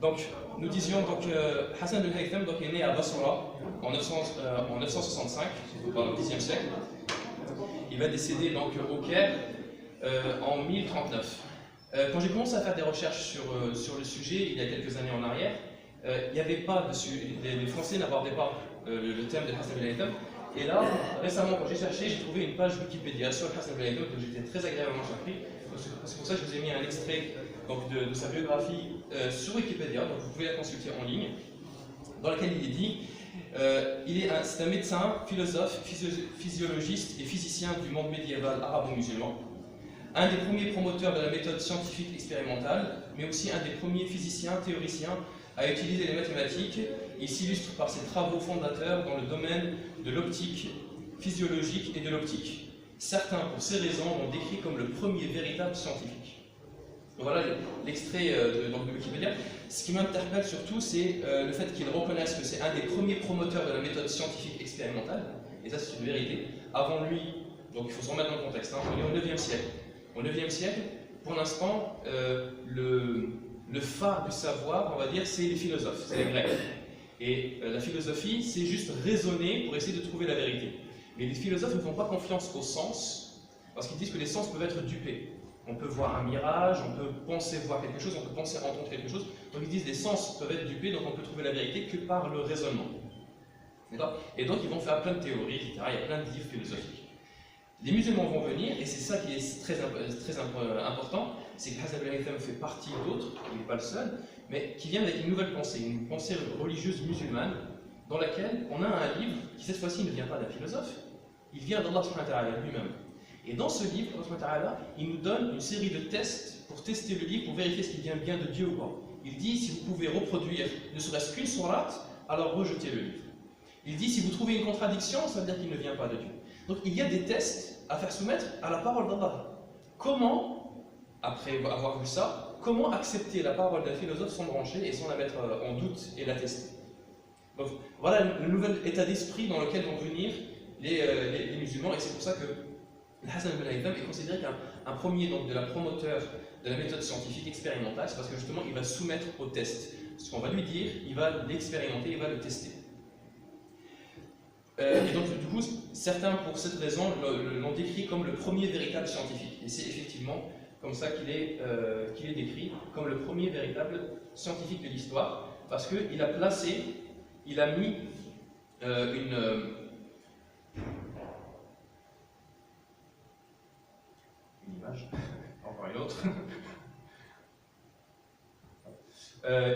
Donc, nous disions donc Hassan ibn Haytham est né à Basra en 965, dans le Xe siècle. Il va décéder donc au Caire en 1039. Quand j'ai commencé à faire des recherches sur le sujet il y a quelques années en arrière, il n'y avait pas les Français n'abordaient pas le thème de Hassan ibn Haytham. Et là, récemment, quand j'ai cherché, j'ai trouvé une page Wikipédia sur Hassan ibn Haytham, donc j'étais très agréablement surpris. C'est pour ça que je vous ai mis un extrait donc, de sa biographie sur Wikipédia, donc vous pouvez la consulter en ligne, dans laquelle il est dit c'est un médecin, philosophe, physiologiste et physicien du monde médiéval arabo-musulman, un des premiers promoteurs de la méthode scientifique expérimentale, mais aussi un des premiers physiciens, théoriciens à utiliser les mathématiques. Il s'illustre par ses travaux fondateurs dans le domaine de l'optique physiologique et de l'optique. Certains, pour ces raisons, l'ont décrit comme le premier véritable scientifique. Donc voilà l'extrait de Wikipédia. Ce qui m'interpelle surtout, c'est le fait qu'ils reconnaissent que c'est un des premiers promoteurs de la méthode scientifique expérimentale, et ça c'est une vérité. Avant lui, donc il faut se remettre dans le contexte, on est au 9e siècle. Au 9e siècle, pour l'instant, le phare du savoir, on va dire, c'est les philosophes, c'est les Grecs. Et la philosophie, c'est juste raisonner pour essayer de trouver la vérité. Mais les philosophes ne font pas confiance aux sens, parce qu'ils disent que les sens peuvent être dupés. On peut voir un mirage, on peut penser voir quelque chose, on peut penser entendre quelque chose. Donc ils disent que les sens peuvent être dupés, donc on peut trouver la vérité que par le raisonnement. Et donc ils vont faire plein de théories, etc. Il y a plein de livres philosophiques. Les musulmans vont venir, et c'est ça qui est très important, c'est que Hassan ibn Haytham fait partie d'autres, il n'est pas le seul, mais qui vient avec une nouvelle pensée, une pensée religieuse musulmane, dans laquelle on a un livre qui cette fois-ci ne vient pas d'un philosophe, il vient d'Allah subhanahu wa ta'ala lui-même. Et dans ce livre, Allah subhanahu wa ta'ala, il nous donne une série de tests pour tester le livre, pour vérifier ce qui vient bien de Dieu ou pas. Il dit, si vous pouvez reproduire ne serait-ce qu'une sourate, alors rejetez le livre. Il dit, si vous trouvez une contradiction, ça veut dire qu'il ne vient pas de Dieu. Donc il y a des tests à faire soumettre à la parole d'Allah. Comment, après avoir vu ça, comment accepter la parole d'un philosophe sans brancher et sans la mettre en doute et la tester? Donc voilà le nouvel état d'esprit dans lequel vont venir les musulmans, et c'est pour ça que Hassan ibn Haytham est considéré qu'un premier donc, de la promoteur de la méthode scientifique expérimentale, c'est parce que justement il va soumettre au test. Ce qu'on va lui dire, il va l'expérimenter, il va le tester. Et donc du coup, certains pour cette raison l'ont décrit comme le premier véritable scientifique. Et c'est effectivement comme ça qu'il est décrit comme le premier véritable scientifique de l'histoire, parce qu'il a placé, il a mis une image, encore une autre.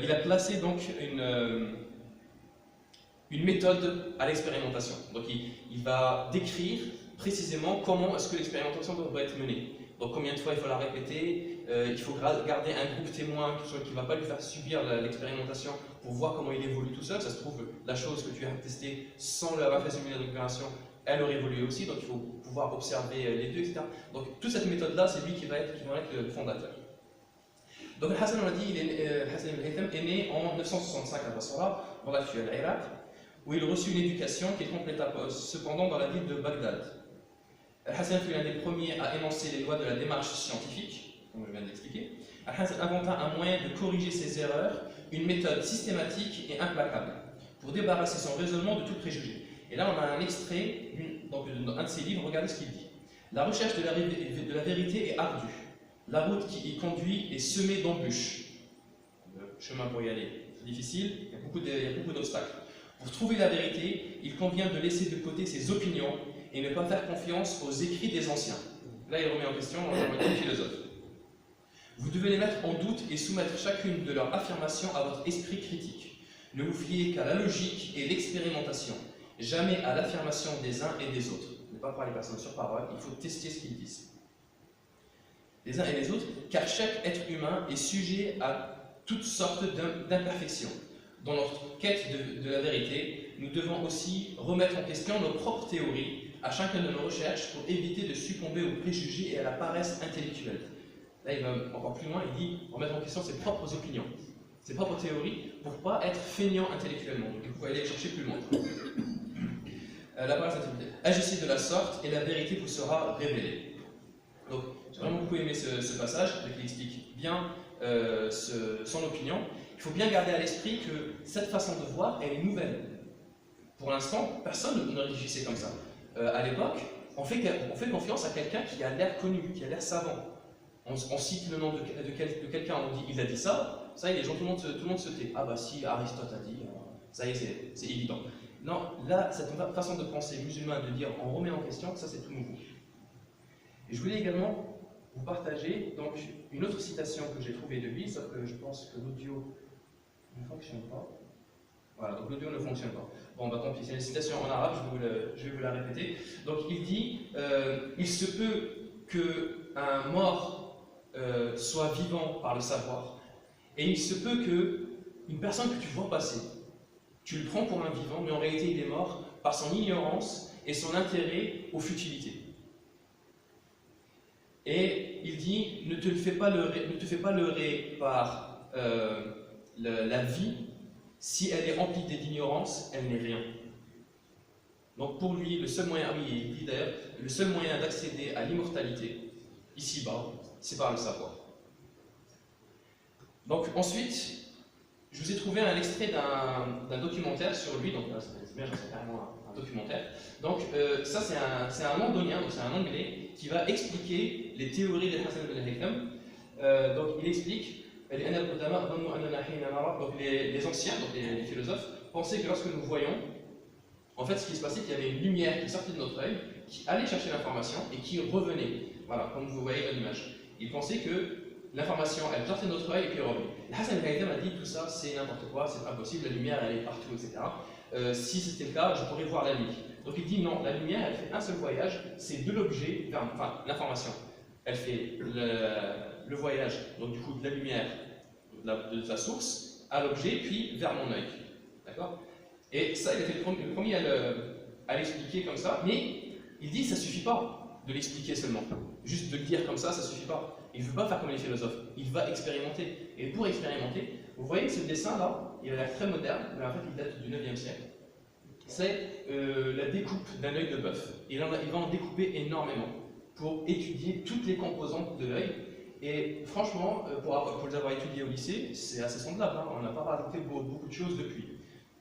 Il a placé donc une méthode à l'expérimentation. Donc il va décrire précisément comment est-ce que l'expérimentation doit être menée. Donc combien de fois il faut la répéter, il faut garder un groupe témoin qui ne va pas lui faire subir l'expérimentation pour voir comment il évolue tout seul. Ça se trouve, la chose que tu as testée sans l'avoir fait simuler l'opération, elle aurait évolué aussi, donc il faut pouvoir observer les deux, etc. Donc toute cette méthode-là, c'est lui qui va être le fondateur. Donc Hassan, on a dit, Hassan ibn Haytham est né en 965 à Basra, dans l'actuel Irak, où il reçut une éducation qui est compléta cependant dans la ville de Bagdad. Hassan fut l'un des premiers à énoncer les lois de la démarche scientifique, comme je viens d'expliquer. Hassan inventa un moyen de corriger ses erreurs, une méthode systématique et implacable, pour débarrasser son raisonnement de tout préjugé. Et là, on a un extrait d'un de ses livres, regardez ce qu'il dit. La recherche de la vérité est ardue. La route qui y conduit est semée d'embûches. Le chemin pour y aller, c'est difficile, il y a beaucoup d'obstacles. Pour trouver la vérité, il convient de laisser de côté ses opinions et ne pas faire confiance aux écrits des anciens. Là, il remet en question le philosophe. Vous devez les mettre en doute et soumettre chacune de leurs affirmations à votre esprit critique. Ne vous fiez qu'à la logique et l'expérimentation, jamais à l'affirmation des uns et des autres. Ne pas parler personne sur parole, il faut tester ce qu'ils disent. Les uns et les autres, car chaque être humain est sujet à toutes sortes d'imperfections. Dans notre quête de la vérité, nous devons aussi remettre en question nos propres théories à chacun de nos recherches pour éviter de succomber aux préjugés et à la paresse intellectuelle. Là, il va encore plus loin, il dit remettre en question ses propres opinions, ses propres théories, pour ne pas être feignant intellectuellement. Donc, vous pouvez aller chercher plus loin. La paresse intellectuelle. Agissez de la sorte et la vérité vous sera révélée. Donc, j'ai vraiment beaucoup aimé ce passage, qui explique bien son opinion. il faut bien garder à l'esprit que cette façon de voir, elle est nouvelle. Pour l'instant, personne ne réfléchissait comme ça. À l'époque, on fait confiance à quelqu'un qui a l'air connu, qui a l'air savant. On cite le nom de quelqu'un, on dit il a dit ça, ça y est, les gens, tout le monde se tait. Ah bah si Aristote a dit, ça y est, c'est évident. Non, là, cette façon de penser musulmane, de dire on remet en question, ça c'est tout nouveau. Et je voulais également vous partager donc, une autre citation que j'ai trouvée de lui, sauf que je pense que l'audio ne fonctionne pas. Voilà, donc l'audio ne fonctionne pas. Bon, bah tant pis, c'est une citation en arabe, je vais vous la répéter. Donc il dit il se peut qu'un mort soit vivant par le savoir, et il se peut qu'une personne que tu vois passer, tu le prends pour un vivant, mais en réalité il est mort par son ignorance et son intérêt aux futilités. Et il dit ne te fais pas leurrer par la vie. Si elle est remplie d'ignorance, elle n'est rien. Donc pour lui, le seul moyen, oui, il dit d'ailleurs, le seul moyen d'accéder à l'immortalité, ici-bas, c'est par le savoir. Donc ensuite, je vous ai trouvé un extrait d'un documentaire sur lui, donc là c'est carrément un documentaire. Donc ça c'est un londonien, donc c'est un anglais, qui va expliquer les théories de Hassan ibn al-Haytham. Donc il explique donc les anciens, donc les philosophes, pensaient que lorsque nous voyons, en fait ce qui se passait, c'est qu'il y avait une lumière qui sortait de notre œil, qui allait chercher l'information et qui revenait. Voilà, comme vous voyez dans l'image. Ils pensaient que l'information, elle sortait de notre œil et puis elle revenait. Hassan al-Haytham a dit tout ça, c'est n'importe quoi, c'est impossible, la lumière elle est partout, etc. Si c'était le cas, je pourrais voir la nuit. Donc il dit non, la lumière elle fait un seul voyage, c'est de l'objet vers, enfin l'information. Elle fait le voyage, donc du coup de la lumière de sa source à l'objet, puis vers mon œil. D'accord? Et ça, il a été le premier à l'expliquer comme ça, mais il dit ça suffit pas de l'expliquer seulement. Juste de le dire comme ça suffit pas. Il ne veut pas faire comme les philosophes, il va expérimenter. Et pour expérimenter, vous voyez que ce dessin-là, il a l'air très moderne, mais en fait il date du 9e siècle. C'est la découpe d'un œil de bœuf. Il va en découper énormément pour étudier toutes les composantes de l'œil. Et franchement, pour les avoir étudiés au lycée, c'est assez semblable. Hein. On n'a pas rajouté beaucoup de choses depuis.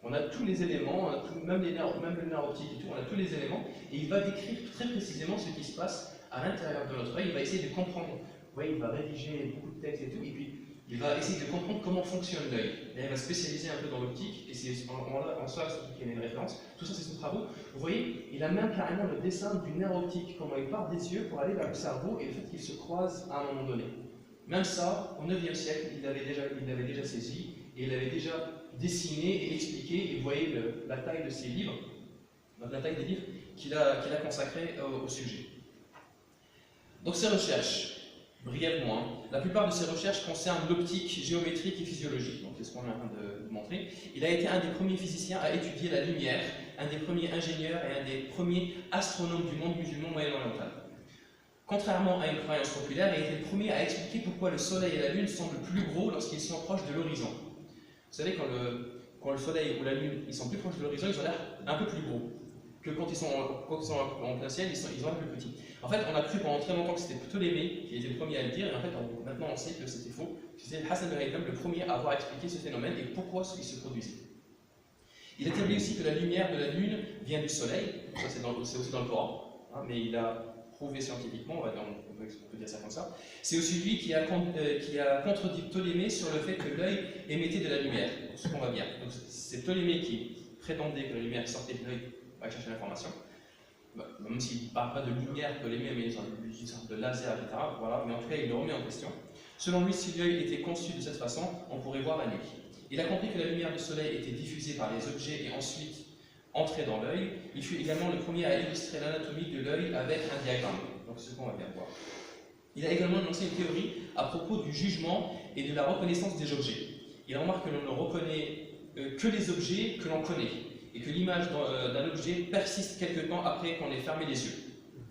On a tous les éléments, même le nerf optique et tout, on a tous les éléments. Et il va décrire très précisément ce qui se passe à l'intérieur de notre œil. Il va essayer de comprendre. Vous voyez, il va rédiger beaucoup de textes et tout. Et puis, il va essayer de comprendre comment fonctionne l'œil. Il va spécialiser un peu dans l'optique. Et c'est en soi qu'il y a une référence. Tout ça, c'est son travaux. Vous voyez, il a même carrément le dessin du nerf optique, comment il part des yeux pour aller vers le cerveau et le fait qu'ils se croisent à un moment donné. Même ça, au 9e siècle, il l'avait déjà saisi et il avait déjà dessiné et expliqué. Et vous voyez la taille de ses livres, donc la taille des livres qu'il a consacrés au sujet. Donc ses recherches, brièvement, la plupart de ses recherches concernent l'optique géométrique et physiologique, donc c'est ce qu'on est en train de montrer. Il a été un des premiers physiciens à étudier la lumière, un des premiers ingénieurs et un des premiers astronomes du monde musulman moyen-oriental. Contrairement à une croyance populaire, il a été le premier à expliquer pourquoi le Soleil et la Lune semblent plus gros lorsqu'ils sont proches de l'horizon. Vous savez, quand le Soleil ou la Lune ils sont plus proches de l'horizon, ils ont l'air un peu plus gros. Que quand ils sont en plein ciel, ils ont l'air plus petits. En fait, on a cru pendant très longtemps que c'était Ptolémée qui était le premier à le dire, et en fait, maintenant on sait que c'était faux. C'était Hassan al-Haytham le premier à avoir expliqué ce phénomène et pourquoi il se produisait. Il établit aussi que la lumière de la Lune vient du Soleil, ça c'est aussi dans le Coran, hein, mais il a prouvé scientifiquement, on peut dire ça comme ça. C'est aussi lui qui a contredit Ptolémée sur le fait que l'œil émettait de la lumière, ce qu'on voit bien. Donc c'est Ptolémée qui prétendait que la lumière sortait de l'œil pour aller chercher l'information. Même s'il ne parle pas de lumière Ptolémée, mais une sorte de laser, etc. Voilà. Mais en tout cas, il le remet en question. Selon lui, si l'œil était conçu de cette façon, on pourrait voir la nuit. Il a compris que la lumière du soleil était diffusée par les objets et ensuite entrer dans l'œil. Il fut également le premier à illustrer l'anatomie de l'œil avec un diagramme, donc ce qu'on va bien voir. Il a également lancé une théorie à propos du jugement et de la reconnaissance des objets. Il remarque que l'on ne reconnaît que les objets que l'on connaît, et que l'image d'un objet persiste quelque temps après qu'on ait fermé les yeux.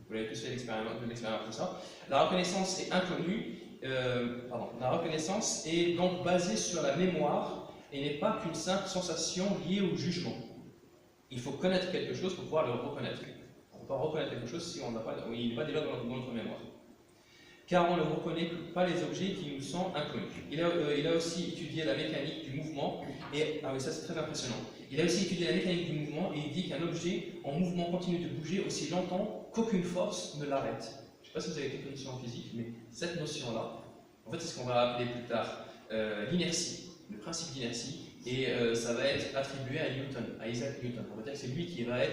Vous l'avez tous fait l'expérience de ça. La reconnaissance est inconnue, la reconnaissance est donc basée sur la mémoire et n'est pas qu'une simple sensation liée au jugement. Il faut connaître quelque chose pour pouvoir le reconnaître. On ne peut pas reconnaître quelque chose si il n'est pas déjà dans notre mémoire. car on ne reconnaît pas les objets qui nous sont inconnus. Il a aussi étudié la mécanique du mouvement, et ah oui, ça c'est très impressionnant. Il a aussi étudié la mécanique du mouvement, et il dit qu'un objet en mouvement continue de bouger aussi longtemps qu'aucune force ne l'arrête. Je ne sais pas si vous avez quelques notions en physique, mais cette notion-là, en fait, c'est ce qu'on va appeler plus tard l'inertie, le principe d'inertie, et ça va être attribué à Newton, à Isaac Newton. On va dire que c'est lui qui va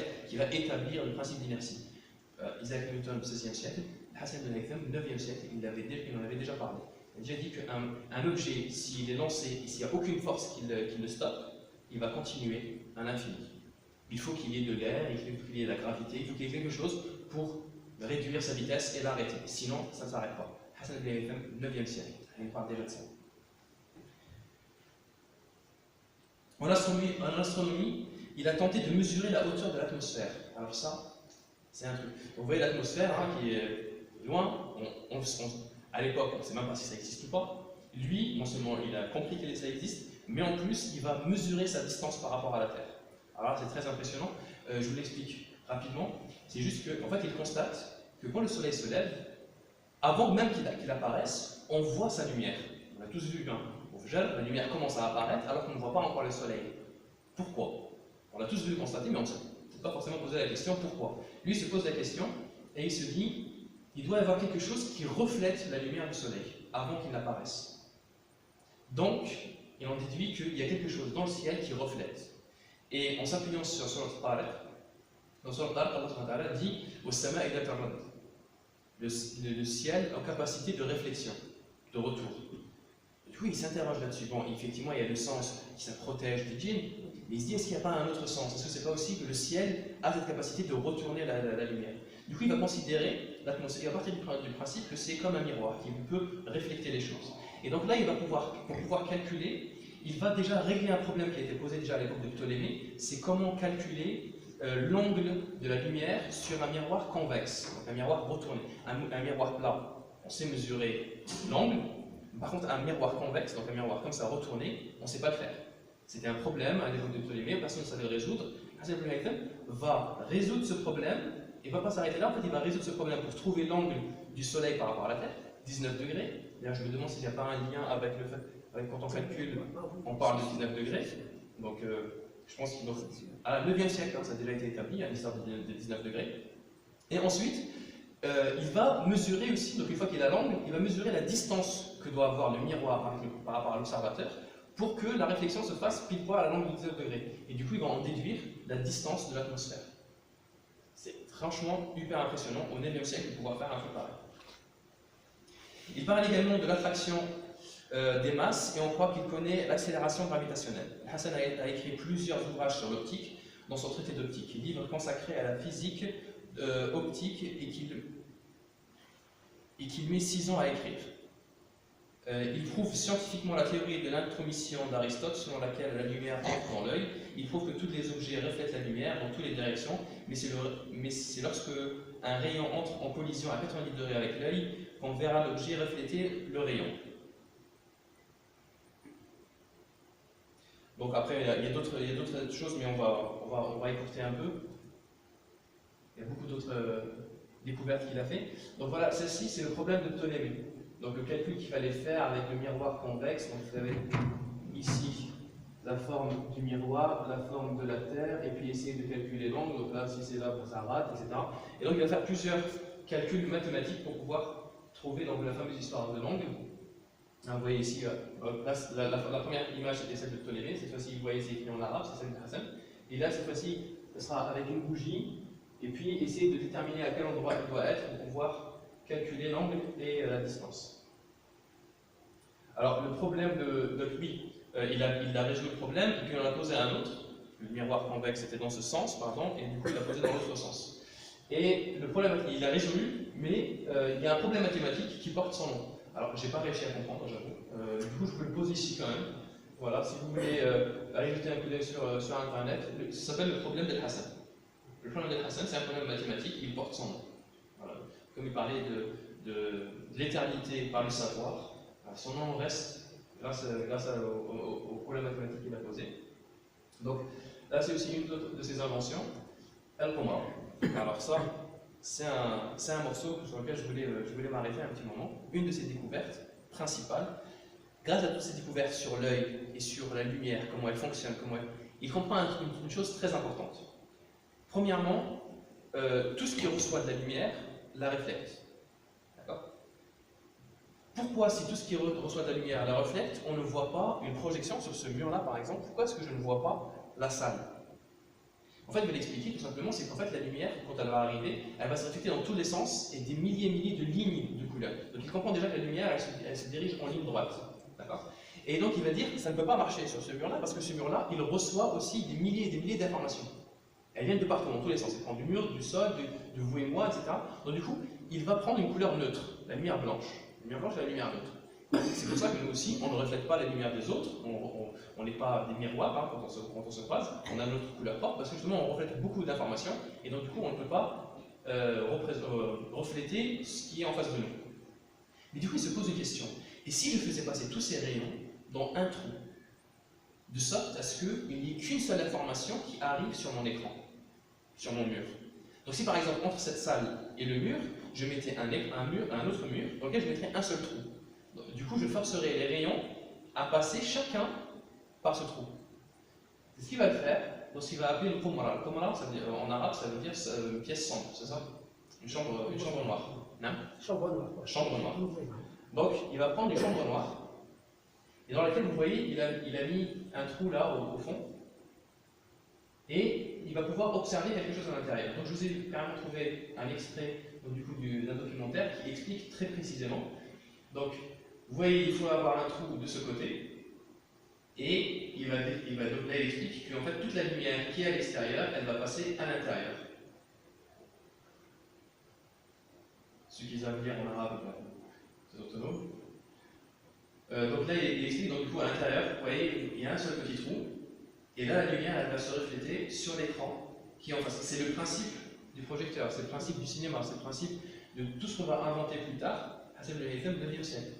établir le principe d'inertie. Isaac Newton au XVIe siècle, Hassan ben Haytham au IXe siècle, il en avait déjà parlé. Il a déjà dit qu'un objet, s'il est lancé et s'il n'y a aucune force qui le stoppe, il va continuer à l'infini. Il faut qu'il y ait de l'air, il faut qu'il y ait de la gravité, il faut qu'il y ait quelque chose pour réduire sa vitesse et l'arrêter. Sinon, ça ne s'arrête pas. Hassan ben Haytham au IXe siècle, il parle déjà de ça. En astronomie, il a tenté de mesurer la hauteur de l'atmosphère. Alors ça, c'est un truc. Vous voyez l'atmosphère qui est loin, à l'époque, on ne sait même pas si ça existe ou pas. Lui, non seulement il a compris que ça existe, mais en plus, il va mesurer sa distance par rapport à la Terre. Alors là, c'est très impressionnant. Je vous l'explique rapidement. C'est juste qu'en fait, il constate que quand le Soleil se lève, avant même qu'il apparaisse, on voit sa lumière. On a tous vu, hein. La lumière commence à apparaître alors qu'on ne voit pas encore le Soleil. Pourquoi? On l'a tous vu constater, mais on ne s'est pas forcément posé la question pourquoi. Lui, il se pose la question et il se dit il doit y avoir quelque chose qui reflète la lumière du Soleil avant qu'il n'apparaisse. Donc, il en déduit qu'il y a quelque chose dans le ciel qui reflète. Et en s'appuyant sur le Tariq, dans le Tariq, Allah dit au sama ila tarad, le ciel en capacité de réflexion, de retour. Du coup, il s'interroge là-dessus. Bon, effectivement, il y a le sens qui ça protège des djinns, mais il se dit est-ce qu'il n'y a pas un autre sens? Est-ce que c'est pas aussi que le ciel a cette capacité de retourner la lumière? Du coup, il va considérer l'atmosphère, il va partir du principe que c'est comme un miroir qui peut refléter les choses. Et donc là, il va pour pouvoir calculer, il va déjà régler un problème qui a été posé déjà à l'époque de Ptolémée, c'est comment calculer l'angle de la lumière sur un miroir convexe, donc un miroir retourné, un miroir plat. On sait mesurer l'angle. Par contre, un miroir convexe, donc un miroir comme ça retourné, on ne sait pas le faire. C'était un problème à l'époque de Ptolémée, personne ne savait le résoudre. Hassan ben Haytham va résoudre ce problème, et ne va pas s'arrêter là, en fait, il va résoudre ce problème pour trouver l'angle du Soleil par rapport à la Terre, 19 degrés. D'ailleurs, je me demande s'il n'y a pas un lien avec le fait, quand on calcule, on parle de 19 degrés. Donc, je pense qu'à la 9e siècle, ça a déjà été établi, l'histoire de 19 degrés. Et ensuite, il va mesurer aussi, donc une fois qu'il a l'angle, il va mesurer la distance que doit avoir le miroir par rapport à l'observateur pour que la réflexion se fasse pile poil à l'angle de 19 degrés. Et du coup, il va en déduire la distance de l'atmosphère. C'est franchement hyper impressionnant au 9e siècle de pouvoir faire un truc pareil. Il parle également de l'attraction des masses et on croit qu'il connaît l'accélération gravitationnelle. Hassan a écrit plusieurs ouvrages sur l'optique dans son traité d'optique, livre consacré à la physique optique et qu'il met 6 ans à écrire. Il prouve scientifiquement la théorie de l'intromission d'Aristote selon laquelle la lumière entre dans l'œil. Il prouve que tous les objets reflètent la lumière dans toutes les directions, mais c'est lorsque un rayon entre en collision à 90 degrés avec l'œil qu'on verra l'objet refléter le rayon. Donc après, il y a d'autres choses, mais on va écourter un peu. Il y a beaucoup d'autres découvertes qu'il a fait. Donc voilà, celle-ci, c'est le problème de Ptolémée. Donc le calcul qu'il fallait faire avec le miroir convexe, donc vous avez ici la forme du miroir, la forme de la Terre, et puis essayer de calculer l'angle, donc là, si c'est là, ça rate, etc. Et donc il va faire plusieurs calculs mathématiques pour pouvoir trouver donc, la fameuse histoire de l'angle. Vous voyez ici, là, la première image c'était celle de Ptolémée, cette fois-ci vous voyez c'est écrit en arabe, c'est celle de Hassan. Et là, cette fois-ci, ce sera avec une bougie, et puis essayer de déterminer à quel endroit elle doit être pour pouvoir calculer l'angle et la distance. Alors le problème de lui, il a résolu le problème, et puis on en a posé un autre. Le miroir convexe était dans ce sens, pardon, et du coup il l'a posé dans l'autre sens. Et le problème, il l'a résolu, mais il y a un problème mathématique qui porte son nom. Alors j'ai pas réussi à comprendre, j'avoue. Du coup je peux le poser ici quand même. Voilà, si vous voulez aller jeter un coup d'œil sur internet, ça s'appelle le problème d'El Hassan. Le problème d'El Hassan, c'est un problème mathématique, il porte son nom. Voilà. Comme il parlait de l'éternité par le savoir, son nom reste grâce au problème mathématique qu'il a posé. Donc là, c'est aussi une autre de ses inventions, Al-Qamar. Alors ça, c'est un morceau sur lequel je voulais m'arrêter un petit moment. Une de ses découvertes principales, grâce à toutes ces découvertes sur l'œil et sur la lumière, comment elle fonctionne, il comprend une chose très importante. Premièrement, tout ce qui reçoit de la lumière la reflète. D'accord? Pourquoi, si tout ce qui reçoit de la lumière la reflète, on ne voit pas une projection sur ce mur-là, par exemple? Pourquoi est-ce que je ne vois pas la salle? En fait, je vais l'expliquer tout simplement, c'est qu'en fait, la lumière, quand elle va arriver, elle va se refléter dans tous les sens et des milliers et milliers de lignes de couleurs. Donc il comprend déjà que la lumière, elle se dirige en ligne droite. D'accord? Et donc il va dire que ça ne peut pas marcher sur ce mur-là, parce que ce mur-là, il reçoit aussi des milliers et des milliers d'informations. Elles viennent de partout, dans tous les sens. Elle prend du mur, du sol, de vous et moi, etc. Donc du coup, il va prendre une couleur neutre, la lumière blanche. La lumière blanche et la lumière neutre. C'est pour ça que nous aussi, on ne reflète pas la lumière des autres, on n'est pas des miroirs hein, quand on se croise, on a notre couleur propre, parce que justement on reflète beaucoup d'informations, et donc du coup on ne peut pas refléter ce qui est en face de nous. Mais du coup il se pose une question, et si je faisais passer tous ces rayons dans un trou, de sorte à ce qu'il n'y ait qu'une seule information qui arrive sur mon écran, sur mon mur. Donc si par exemple entre cette salle et le mur, je mettais un autre mur dans lequel je mettrais un seul trou. Du coup, je forcerai les rayons à passer chacun par ce trou. C'est ce qu'il va le faire lorsqu'il va appeler le qumra. Le qumra, en arabe, ça veut dire une pièce sombre, c'est ça? Une chambre noire. Non? Chambre noire. Chambre noire. Donc, il va prendre une chambre noire, et dans laquelle, vous voyez, il a mis un trou là, au fond, et il va pouvoir observer quelque chose à l'intérieur. Donc, je vous ai carrément trouvé un extrait d'un documentaire qui explique très précisément. Donc, vous voyez, il faut avoir un trou de ce côté, et il explique qu'en fait, toute la lumière qui est à l'extérieur, elle va passer à l'intérieur. Ce qu'ils savent lire en arabe, c'est autonome. Donc là, il explique, donc du coup, à l'intérieur, vous voyez, il y a un seul petit trou, et là, la lumière, elle va se refléter sur l'écran qui est en face. C'est le principe du projecteur, c'est le principe du cinéma, c'est le principe de tout ce qu'on va inventer plus tard. Hassan ibn Haytham au 9e siècle.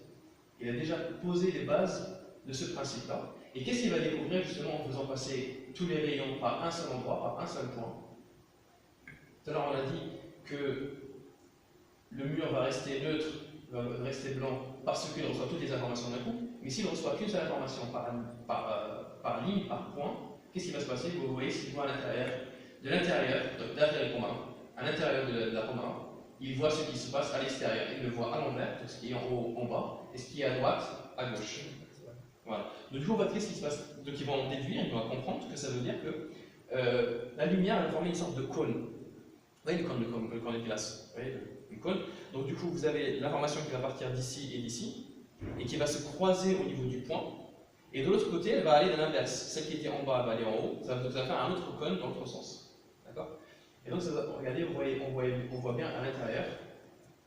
Il a déjà posé les bases de ce principe-là. Et qu'est-ce qu'il va découvrir justement en faisant passer tous les rayons par un seul endroit, par un seul point? Tout à l'heure, on a dit que le mur va rester neutre, va rester blanc, parce qu'il reçoit toutes les informations d'un coup. Mais s'il ne reçoit qu'une seule information par ligne, par point, qu'est-ce qui va se passer? Vous voyez, s'il voit à l'intérieur, de l'intérieur, donc derrière le commun, à l'intérieur de la commun, il voit ce qui se passe à l'extérieur. Il le voit à l'envers, ce qui est en haut, en bas, et ce qui est à droite, à gauche. Voilà. Donc, du coup, on va qu'est-ce qui se passe? Donc, ils vont en déduire, ils vont comprendre que ça veut dire que la lumière va former une sorte de cône. Vous voyez le cône de glace? Vous voyez le cône? Donc, du coup, vous avez l'information qui va partir d'ici et d'ici, et qui va se croiser au niveau du point. Et de l'autre côté, elle va aller dans l'inverse. Celle qui était en bas, elle va aller en haut. Ça va faire un autre cône dans l'autre sens. D'accord? Et donc, regardez, on voit bien à l'intérieur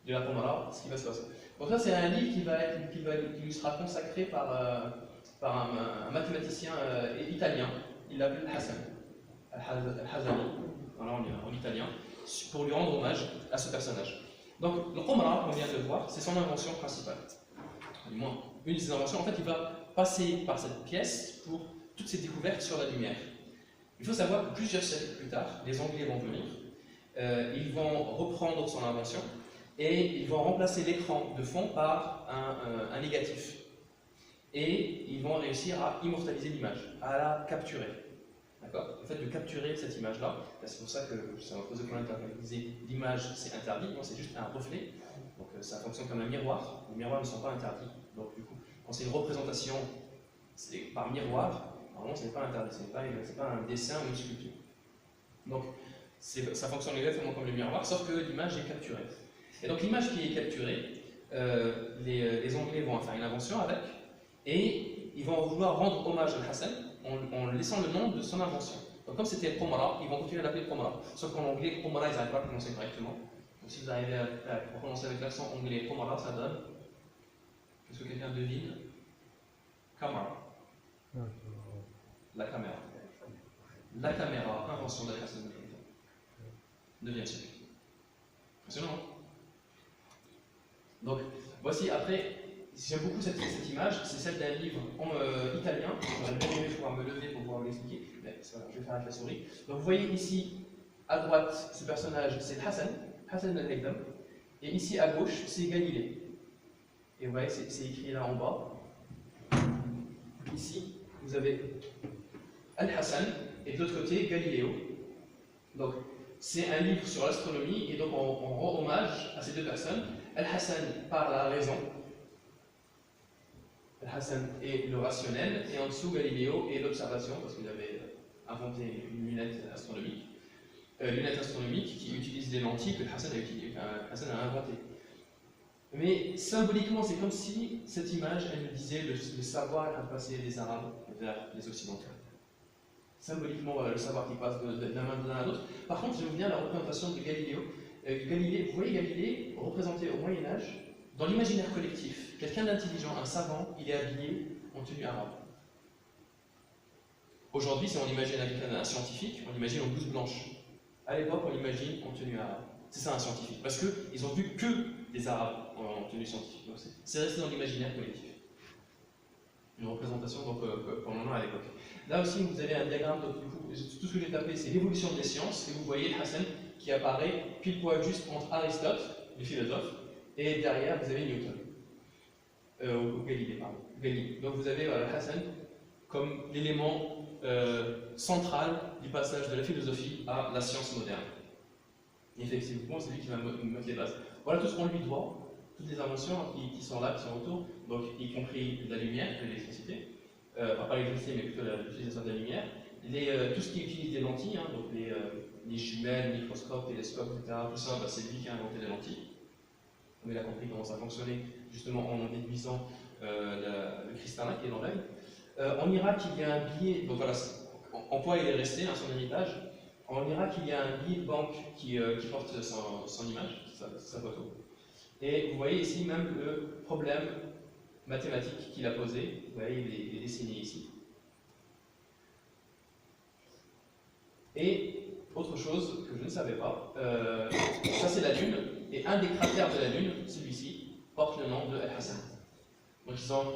de la Qumra ce qui va se passer. Donc ça, c'est un livre qui lui sera consacré par un mathématicien italien. Il l'appelle Hassan al-Hazani, voilà, en italien, pour lui rendre hommage à ce personnage. Donc, le Qumra, on vient de le voir, c'est son invention principale. Du moins, une de ses inventions. En fait, il va passer par cette pièce pour toutes ces découvertes sur la lumière. Il faut savoir que plusieurs siècles plus tard, les Anglais vont venir, ils vont reprendre son invention et ils vont remplacer l'écran de fond par un négatif. Et ils vont réussir à immortaliser l'image, à la capturer. D'accord? Le fait de capturer cette image-là, c'est pour ça que ça m'a posé problème quand je disais l'image c'est interdit, non, c'est juste un reflet. Donc ça fonctionne comme un miroir. Les miroirs ne sont pas interdits. Donc du coup, quand c'est une représentation par miroir, normalement, ce n'est pas interdit, ce n'est pas un dessin ou une sculpture. Donc, ça fonctionne exactement comme le miroir, sauf que l'image est capturée. Et donc, l'image qui est capturée, les Anglais vont faire une invention avec, et ils vont vouloir rendre hommage à Hassan en laissant le nom de son invention. Donc, comme c'était Qumra, ils vont continuer à l'appeler Qumra. Sauf qu'en anglais, Qumra, ils n'arrivent pas à prononcer correctement. Donc, si vous arrivez à prononcer avec l'accent anglais Qumra, ça donne. Est-ce que quelqu'un devine? Camera. La caméra. La caméra, invention d'Al-Hassan ibn Haytham. 9e siècle. Impressionnant. Donc, voici, après, j'aime beaucoup cette image, c'est celle d'un livre italien. J'aurais bien aimé pouvoir me lever pour pouvoir vous l'expliquer, mais je vais faire avec la souris. Donc, vous voyez ici, à droite, ce personnage, c'est Hassan. Hassan al-Haytham. Et ici à gauche, c'est Galilée. Et vous voyez, c'est écrit là en bas. Ici, vous avez Al-Hassan et de l'autre côté, Galiléo. Donc, c'est un livre sur l'astronomie et donc on rend hommage à ces deux personnes. Al-Hassan par la raison. Al-Hassan est le rationnel et en dessous, Galiléo est l'observation parce qu'il avait inventé une lunette astronomique. Lunette astronomique qui utilise des lentilles que Hassan a inventées. Mais symboliquement, c'est comme si cette image, elle nous disait le savoir a passé des Arabes vers les Occidentaux. Symboliquement, le savoir qui passe d'un main de l'un à l'autre. Par contre, je reviens à la représentation de Galiléo. Vous voyez Galilée représenté au Moyen-Âge dans l'imaginaire collectif. Quelqu'un d'intelligent, un savant, il est habillé en tenue arabe. Aujourd'hui, si on imagine un scientifique, on imagine en blouse blanche. À l'époque, on imagine en tenue arabe. C'est ça un scientifique, parce qu'ils ont vu que des Arabes en tenue scientifique. C'est resté dans l'imaginaire collectif. Une représentation donc, qu'on en a à l'époque. Là aussi, vous avez un diagramme, donc, du coup, tout ce que j'ai tapé, c'est l'évolution des sciences, et vous voyez Hassan qui apparaît pile poil juste entre Aristote, le philosophe, et derrière, vous avez Newton. Ou Galilée, pardon. Galilée. Donc vous avez Hassan comme l'élément central du passage de la philosophie à la science moderne. Et effectivement, c'est lui qui va mettre les bases. Voilà tout ce qu'on lui doit, toutes les inventions qui sont là, qui sont autour, donc y compris la lumière, l'électricité, enfin pas l'électricité, mais plutôt l'utilisation de la lumière, tout ce qui utilise des lentilles, hein, donc les jumelles, microscopes, télescopes, etc., tout ça, bah, c'est lui qui a inventé les lentilles. Comme il a compris comment ça fonctionnait, justement en déduisant le cristallin qui est dans l'œil. En Irak, il y a un billet, donc voilà, en quoi il est resté, hein, son héritage. En Irak, il y a un billet de banque qui porte son image, sa photo. Et vous voyez ici même le problème mathématique qu'il a posé. Vous voyez, il est dessiné ici. Et autre chose que je ne savais pas, ça c'est la Lune, et un des cratères de la Lune, celui-ci, porte le nom de Al-Hassan. Donc ils ont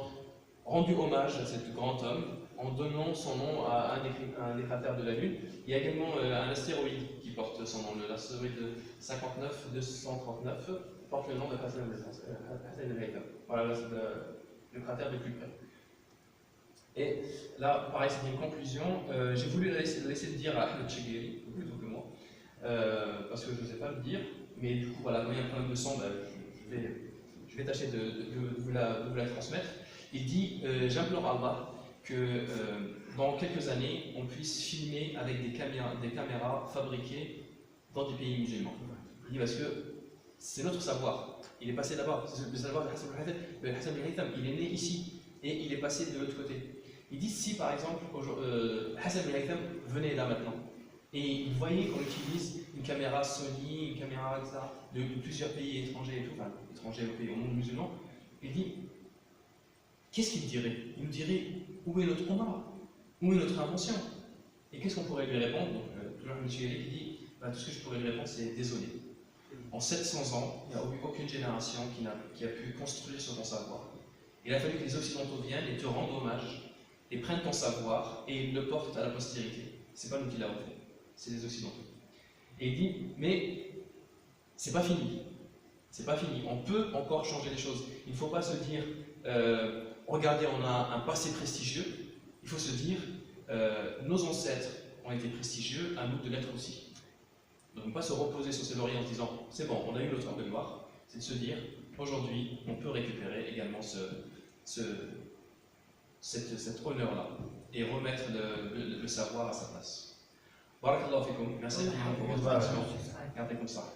rendu hommage à cet grand homme en donnant son nom à un des cratères de la Lune. Il y a également un astéroïde qui porte son nom, l'astéroïde 59239 porte le nom de Hassan al-Haytham. Voilà, c'est le cratère le plus près. Et là, pareil, c'est une conclusion. J'ai voulu laisser dire à Ahmed Chegheri, plutôt que moi, parce que je n'osais pas le dire, mais du coup, voilà, quand il y a un problème de son, bah, je vais tâcher de vous la transmettre. Il dit j'implore Allah que dans quelques années, on puisse filmer avec des caméras fabriquées dans des pays musulmans. Il dit parce que c'est notre savoir. Il est passé là-bas. C'est le savoir de Hassan al-Haytham. Il est né ici et il est passé de l'autre côté. Il dit si par exemple Hassan al-Haytham venait là maintenant et il voyait qu'on utilise une caméra Sony, une caméra etc., de plusieurs pays étrangers et tout, enfin étrangers au monde musulman, il dit qu'est-ce qu'il dirait? Il nous dirait où est notre Omar? Où est notre invention? Et qu'est-ce qu'on pourrait lui répondre? Donc, toujours M. Ghali qui dit bah, tout ce que je pourrais lui répondre, c'est désolé. En 700 ans, il n'y a eu aucune génération qui a pu construire sur ton savoir. Il a fallu que les Occidentaux viennent et te rendent hommage, et prennent ton savoir et le portent à la postérité. C'est pas nous qui l'avons fait, c'est les Occidentaux. Et il dit mais c'est pas fini. C'est pas fini. On peut encore changer les choses. Il ne faut pas se dire regardez, on a un passé prestigieux. Il faut se dire nos ancêtres ont été prestigieux, à nous de l'être aussi. Donc ne pas se reposer sur ses lauriers en se disant c'est bon, on a eu notre heure de gloire. C'est de se dire aujourd'hui, on peut récupérer également cet honneur-là et remettre le savoir à sa place. Barakallahu fikum. Merci pour votre attention. Gardez comme ça.